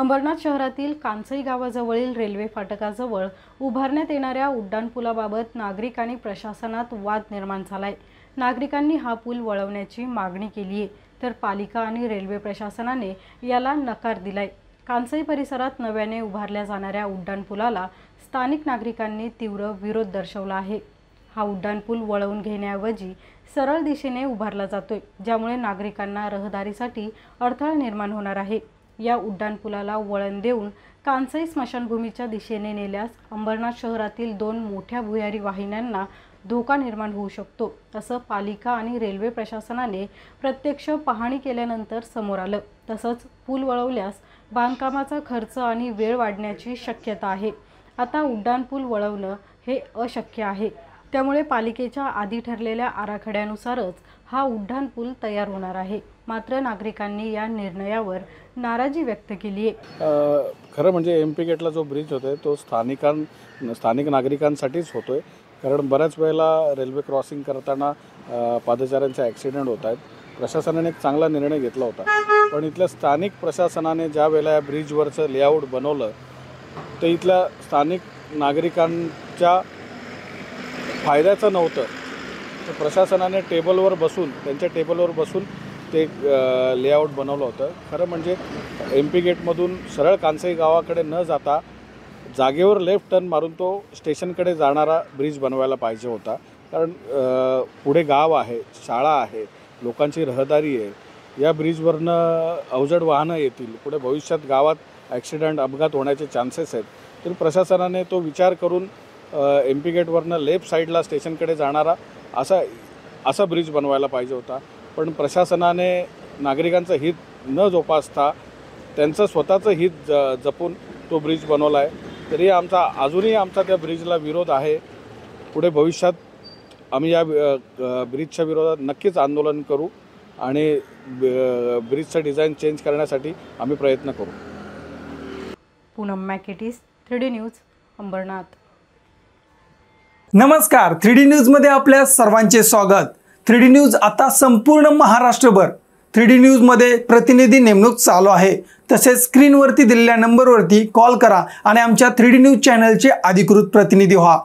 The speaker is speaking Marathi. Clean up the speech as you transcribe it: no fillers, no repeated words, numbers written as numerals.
अंबरनाथ शहरातील कांसई गावाजवळील रेल्वे फाटकाजवळ उभारण्यात येणाऱ्या उड्डाणपुलाबाबत नागरिक आणि प्रशासनात वाद निर्माण झालाय। नागरिकांनी हा पूल वळवण्याची मागणी केली आहे, तर पालिका आणि रेल्वे प्रशासनाने याला नकार दिलाय। कांसई परिसरात नव्याने उभारल्या जाणाऱ्या उड्डाणपुलाला स्थानिक नागरिकांनी तीव्र विरोध दर्शवला आहे। हा उड्डाणपूल वळवून घेण्याऐवजी सरळ दिशेने उभारला जातोय, ज्यामुळे नागरिकांना रहदारीसाठी अडथळा निर्माण होणार आहे। या उड्डाणपुलाला वळण देऊन कांसई स्मशानभूमीच्या दिशेने नेल्यास अंबरनाथ शहरातील 2 मोठ्या भुयारी वाहिन्यांना धोका निर्माण होऊ शकतो, असं पालिका आणि रेल्वे प्रशासनाने प्रत्यक्ष पाहणी केल्यानंतर समोर आलं। तसंच पूल वळवल्यास बांधकामाचा खर्च आणि वेळ वाढण्याची शक्यता आहे। आता उड्डाणपूल वळवणं हे अशक्य आहे, त्यामुळे पालिकेच्या आधी ठरलेल्या आराखड्यानुसारच हा उड्डाणपूल तयार होणार आहे। मात्र नागरिकांनी या निर्णयावर नाराजी व्यक्त केली आहे। खरं म्हणजे एमपी गेटला जो ब्रिज होतोय तो स्थानिक नागरिकांसाठीच होतोय, कारण बऱ्याच वेळेला रेल्वे क्रॉसिंग करताना पादचाऱ्यांचे ॲक्सिडेंट होत आहेत। प्रशासनाने एक चांगला निर्णय घेतला होता, पण इथल्या स्थानिक प्रशासनाने ज्या वेळेला या ब्रिजवरचं लेआउट बनवलं ते इथल्या स्थानिक नागरिकांच्या फायद्याचं नव्हतं। तर प्रशासनाने त्यांच्या टेबलवर बसून ते लेआउट बनवलं होतं। खरं म्हणजे एमपी गेटमधून सरळ कांसई गावाकडे न जाता जागेवर लेफ्ट टर्न मारून तो स्टेशनकडे जाणारा ब्रिज बनवायला पाहिजे होता, कारण पुढे गाव आहे, शाळा आहे, लोकांची रहदारी आहे। या ब्रिजवरनं अवजड वाहनं येतील, पुढे भविष्यात गावात ॲक्सिडेंट अपघात होण्याचे चान्सेस आहेत। तर प्रशासनाने तो विचार करून एमपी गेटवरनं लेफ्ट साईडला स्टेशनकडे जाणारा असा ब्रिज बनवायला पाहिजे होता, पण प्रशासनाने नागरिकांचं हित न जोपासता त्यांचं स्वतःचं हित जपून तो ब्रिज बनवला आहे। तरी अजूनही आमचा त्या ब्रिजला विरोध आहे। पुढे भविष्यात आम्ही या ब्रिजच्या विरोधात नक्कीच आंदोलन करू आणि ब्रिजचं डिझाईन चेंज करण्यासाठी आम्ही प्रयत्न करू। पूनम मॅकेटिस, 3D न्यूज, अंबरनाथ। नमस्कार, 3D न्यूजमध्ये आपल्या सर्वांचे स्वागत। 3D न्यूज आता संपूर्ण महाराष्ट्रभर 3D न्यूजमध्ये प्रतिनिधी नेमणूक चालू आहे। तसेच स्क्रीनवरती दिलेल्या नंबरवरती कॉल करा आणि आमच्या 3D न्यूज चॅनलचे अधिकृत प्रतिनिधी व्हा।